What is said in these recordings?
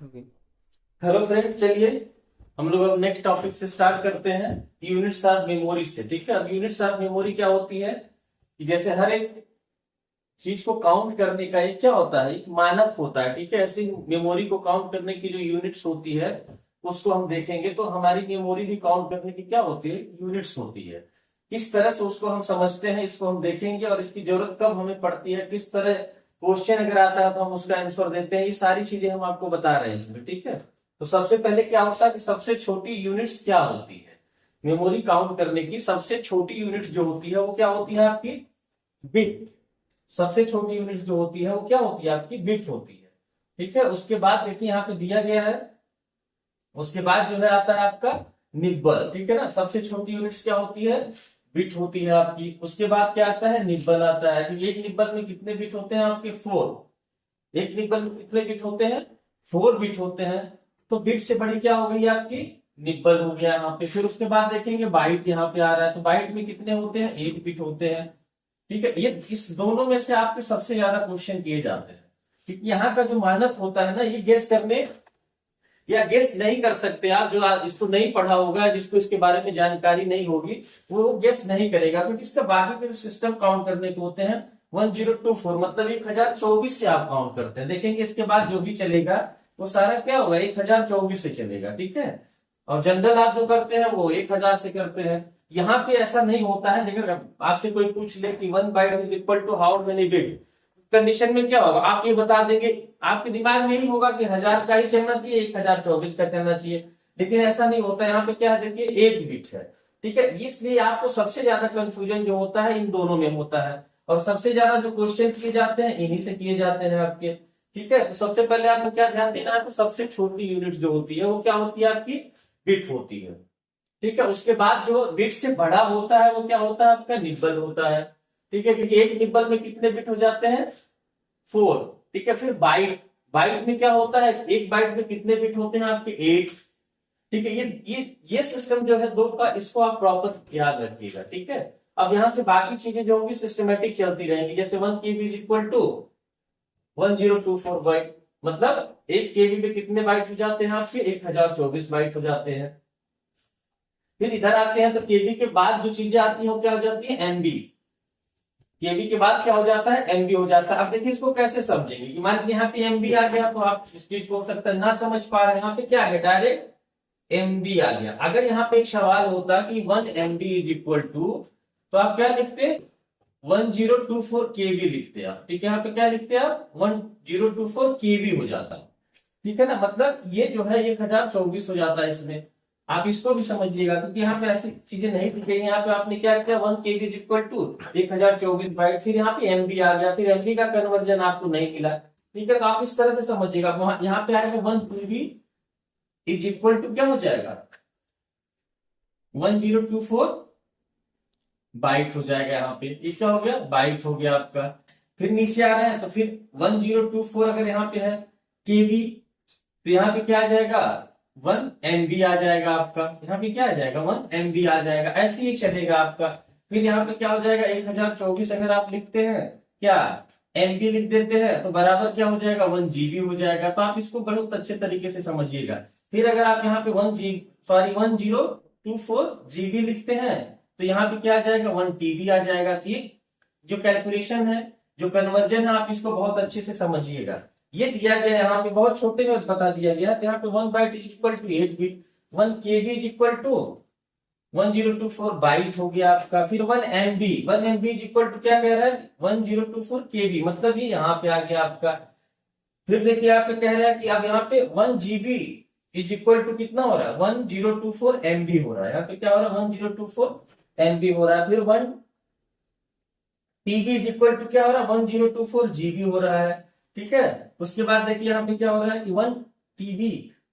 Okay. Hello friend, चलिए हम लोग अब नेक्स्ट टॉपिक से स्टार्ट करते हैं। यूनिट्स ऑफ मेमोरी से। ठीक है, अब यूनिट्स ऑफ मेमोरी क्या होती है कि जैसे हर एक चीज को काउंट करने का एक क्या होता है, एक मानक होता है। ठीक है, ऐसी मेमोरी को काउंट करने की जो यूनिट्स होती है उसको हम देखेंगे। तो हमारी मेमोरी भी काउंट करने की क्या होती है, यूनिट्स होती है। किस तरह से उसको हम समझते हैं इसको हम देखेंगे, और इसकी जरूरत कब हमें पड़ती है, किस तरह क्वेश्चन अगर आता है तो हम उसका आंसर देते हैं। ये सारी चीजें हम आपको बता रहे हैं इसमें। ठीक है, तो सबसे पहले क्या होता है कि सबसे छोटी यूनिट्स क्या होती है, मेमोरी काउंट करने की सबसे छोटी यूनिट जो होती है वो क्या होती है, आपकी बिट। सबसे छोटी यूनिट जो होती है वो क्या होती है, आपकी बिट होती है। ठीक है, उसके बाद देखिए यहाँ पे दिया गया है, उसके बाद जो है आता है आपका निब्बल। ठीक है ना, सबसे छोटी यूनिट्स क्या होती है, बिट होती है आपकी। उसके बाद क्या आता है, निब्बल आता है। एक निब्बल में कितने बिट होते हैं आपके, 4। एक निब्बल में कितने बिट होते हैं, 4 बिट होते हैं। तो बिट से बड़ी क्या हो गई आपकी, निब्बल हो गया यहाँ पे। फिर उसके बाद देखेंगे बाइट यहाँ पे आ रहा है, तो बाइट में कितने होते हैं, 8 बिट होते हैं। ठीक है, ये इस दोनों में से आपके सबसे ज्यादा क्वेश्चन किए जाते हैं, क्योंकि यहाँ का जो मानक होता है ना, ये गेस करने या गेस नहीं कर सकते आप। जो इसको नहीं पढ़ा होगा, जिसको इसके बारे में जानकारी नहीं होगी, वो गेस नहीं करेगा, क्योंकि इसका बाकी के जो सिस्टम काउंट करने के होते हैं 1024, मतलब 1024 से आप काउंट करते हैं। देखेंगे इसके बाद जो भी चलेगा वो सारा क्या होगा, 1024 से चलेगा। ठीक है, और जनरल आप जो करते हैं वो 1000 से करते हैं। यहाँ पे ऐसा नहीं होता है। अगर आपसे कोई पूछ ले कि 1 byte is equal to how many bit, condition में क्या होगा, आप ये बता देंगे। आपके दिमाग में यही होगा कि 1000 का ही चलना चाहिए, 1024 का चलना चाहिए। लेकिन ऐसा नहीं होता। यहाँ पे क्या है, देखिए 8 बिट है। ठीक है, इसलिए आपको सबसे ज्यादा कंफ्यूजन जो होता है इन दोनों में होता है, और सबसे ज्यादा जो क्वेश्चन किए जाते हैं इन्हीं से किए जाते हैं आपके। ठीक है, तो सबसे पहले आपको क्या ध्यान देना है, तो सबसे छोटी यूनिट जो होती है वो क्या होती है, आपकी बिट होती है। ठीक है, उसके बाद जो बिट से बड़ा होता है वो क्या होता है, आपका निब्बल होता है। ठीक है, क्योंकि एक निब्बल में कितने बिट हो जाते हैं, 4। ठीक है, फिर बाइट, बाइट में क्या होता है, एक बाइट में कितने बिट होते हैं आपके, 8। ठीक है, ये सिस्टम जो है दो का, इसको आप प्रॉपर याद रखिएगा। ठीक है, अब यहां से बाकी चीजें जो होंगी सिस्टमेटिक चलती रहेंगी। जैसे 1 KB is equal to 1024 byte, मतलब 1 KB में कितने बाइट हो जाते हैं आपके, 1024 बाइट हो जाते हैं। फिर इधर आते हैं तो केबी के बाद जो चीजें आती हैं वो क्या हो जाती है, एमबी। केबी के बाद क्या हो जाता है, एमबी हो जाता है। अब देखिए इसको कैसे समझेंगे, कि मान लीजिए यहाँ पे एमबी आ गया, तो आप इस चीज को हो सकता है ना समझ पा रहे हैं। यहाँ पे क्या आ गया, डायरेक्ट एमबी आ गया। अगर यहाँ पे एक सवाल होता कि 1 MB इज इक्वल टू, तो आप क्या लिखते, 1024 केबी लिखते आप। ठीक है, यहाँ पे क्या लिखते आप, 1024 केबी हो जाता। ठीक है ना, मतलब ये जो है 1024 हो जाता है इसमें। आप इसको भी समझिएगा, क्योंकि यहाँ पे ऐसी चीजें नहीं दी गई। यहाँ पे आपने क्या किया, 1 KB is equal to 1024 byte, फिर यहाँ पे एमबी आ गया, फिर एमबी का कन्वर्जन आपको नहीं मिला। ठीक है, तो आप इस तरह से समझिएगा। यहाँ पे आएगा 1 KB इज इक्वल टू क्या हो जाएगा, 1024 बाइट हो जाएगा। यहाँ पे ये क्या हो गया, बाइट हो गया आपका। फिर नीचे आ रहे हैं तो फिर 1024 अगर यहाँ पे है केबी, तो यहाँ पे क्या आ जाएगा, 1 MB आ जाएगा आपका। यहाँ पे क्या आ जाएगा, 1 MB आ जाएगा। ऐसे ही चलेगा आपका। फिर यहाँ पे क्या हो जाएगा, 1024 अगर आप लिखते हैं क्या, MB लिख देते हैं, तो बराबर क्या हो जाएगा, 1 GB हो जाएगा। तो आप इसको बहुत अच्छे तरीके से समझिएगा। फिर अगर आप यहाँ पे 1024 GB लिखते हैं, तो यहाँ पे क्या आ जाएगा, 1 TB आ जाएगा। ठीक, जो कैलकुलेशन है, जो कन्वर्जन है, आप इसको बहुत अच्छे से समझिएगा। ये दिया गया है यहाँ पे, बहुत छोटे में बता दिया गया। तो यहाँ पे 1 byte is equal to 8 bit, 1 KB is equal to 1024 byte हो गया आपका। फिर 1 MB इज इक्वल टू क्या कह रहा है, 1024 KB, मतलब ये यहाँ पे आ गया आपका। फिर देखिए यहाँ पे कह रहा है कि अब यहाँ पे 1 GB इज इक्वल टू कितना हो रहा है, 1024 MB हो रहा है। यहाँ पे क्या हो रहा है, 1024 MB हो रहा है। फिर 1 TB इज इक्वल टू क्या हो रहा है, 1024 GB हो रहा है। ठीक है, उसके बाद देखिए यहाँ पे क्या हो रहा है कि 1 TB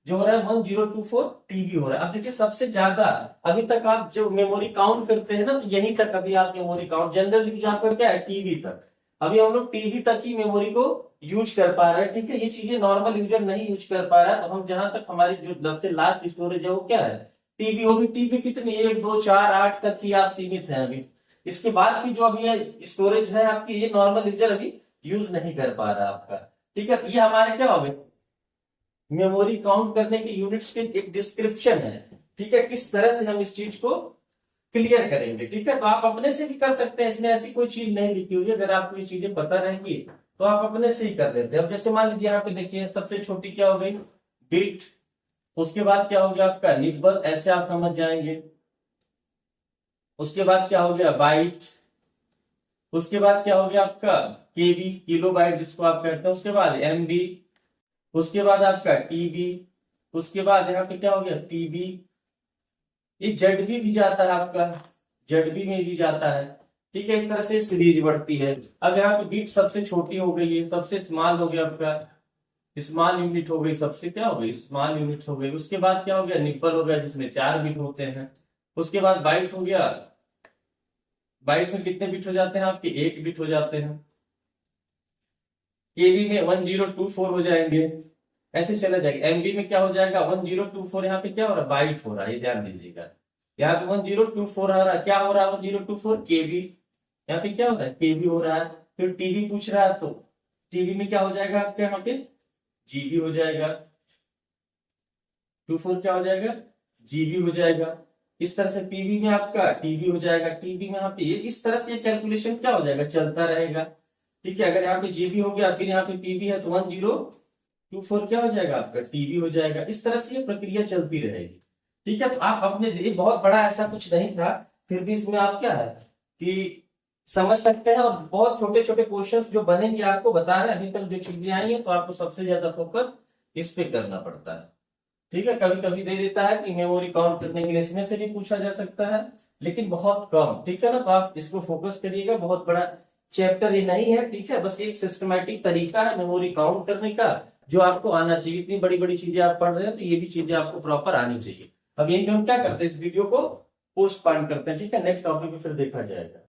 जो हो रहा है, 1024 TB हो रहा है। अब देखिए सबसे ज्यादा अभी तक आप जो मेमोरी काउंट करते हैं ना, तो यहीं तक अभी आप मेमोरी काउंट, जनरल यूज आपका क्या है, टीबी तक। अभी हम लोग टीबी तक ही मेमोरी को यूज कर पा रहे हैं। ठीक है, ये चीजें नॉर्मल यूजर नहीं यूज कर पा रहा है। तो हम जहां तक हमारी जो सबसे लास्ट स्टोरेज है वो क्या है, टीबी। वो भी टीबी कितनी, 1 2 4 8 तक ही आप सीमित है अभी। इसके बाद की जो अभी स्टोरेज है आपकी, ये नॉर्मल यूजर अभी यूज नहीं कर पा रहा आपका। ठीक है, ये हमारे क्या हो गए, मेमोरी काउंट करने के यूनिट्स के एक डिस्क्रिप्शन है, ठीक है, किस तरह से हम इस चीज को क्लियर करेंगे, ठीक है। तो आप अपने से भी कर सकते हैं, इसमें ऐसी कोई चीज नहीं लिखी हुई है, अगर आपको ये चीजें पता रहेंगी तो आप अपने से ही कर देते हैं। अब जैसे मान लीजिए यहाँ पे देखिए सबसे छोटी क्या हो गई, बिट, उसके बाद क्या हो गया आपका निब्बल, ऐसे आप समझ जाएंगे। उसके बाद क्या हो गया बाइट, उसके बाद क्या हो गया आपका केबी, किलो बाइट जिसको आप कहते हैं, उसके बाद एमबी, उसके बाद आपका टीबी, उसके बाद यहाँ पे क्या हो गया पीबी, ये जेडबी भी जाता है आपका, जेडबी में भी जाता है, ठीक है। इस तरह से सीरीज बढ़ती है। अब यहाँ पे बीट सबसे छोटी हो गई है, सबसे स्मॉल हो गया आपका, स्मॉल यूनिट हो गई, सबसे क्या हो गई स्मॉल यूनिट हो गई। उसके बाद क्या हो गया निब्बल हो गया जिसमें 4 बिट होते हैं। उसके बाद बाइट हो गया, बाइट में कितने बिट हो जाते हैं आपके 1 बिट हो जाते हैं। केबी में 1024 हो जाएंगे, ऐसे चला जाएगा। एमबी में क्या हो जाएगा 1024, यहाँ पे क्या हो रहा है बाइट हो रहा है, ये ध्यान दीजिएगा। यहाँ पे 1024 आ रहा है, क्या हो रहा है 1024 केबी, यहाँ पे क्या हो रहा है केबी हो रहा है। फिर टीबी पूछ रहा है तो टीबी में क्या हो जाएगा आपके यहाँ पे जीबी हो जाएगा, 24 क्या हो जाएगा जीबी हो जाएगा। इस तरह से पीबी में आपका टीबी हो जाएगा, टीबी में यहाँ पे इस तरह से कैलकुलेशन क्या हो जाएगा चलता रहेगा, ठीक है। अगर यहाँ पे जीबी हो गया फिर यहाँ पे पीबी है तो 1024 क्या हो जाएगा आपका टीबी हो जाएगा। इस तरह से ये प्रक्रिया चलती रहेगी, ठीक है। तो आप अपने बहुत बड़ा ऐसा कुछ नहीं था, फिर भी इसमें आप क्या है कि समझ सकते हैं, और बहुत छोटे छोटे क्वेश्चंस जो बनेंगे आपको बता रहे हैं, अभी तक जो चीजें आई हैं तो आपको सबसे ज्यादा फोकस इस पे करना पड़ता है, ठीक है। कभी कभी दे देता है कि मेमोरी काउंट करने के लिए, इसमें से भी पूछा जा सकता है लेकिन बहुत कम, ठीक है ना। तो आप इसको फोकस करिएगा, बहुत बड़ा चैप्टर ये नहीं है, ठीक है। बस एक सिस्टमैटिक तरीका है मेमोरी काउंट करने का जो आपको आना चाहिए। इतनी बड़ी बड़ी चीजें आप पढ़ रहे हैं तो ये भी चीजें आपको प्रॉपर आनी चाहिए। अब यही पे हम क्या करते हैं, इस वीडियो को पोस्टपोन करते हैं, ठीक है। नेक्स्ट टॉपिक में फिर देखा जाएगा।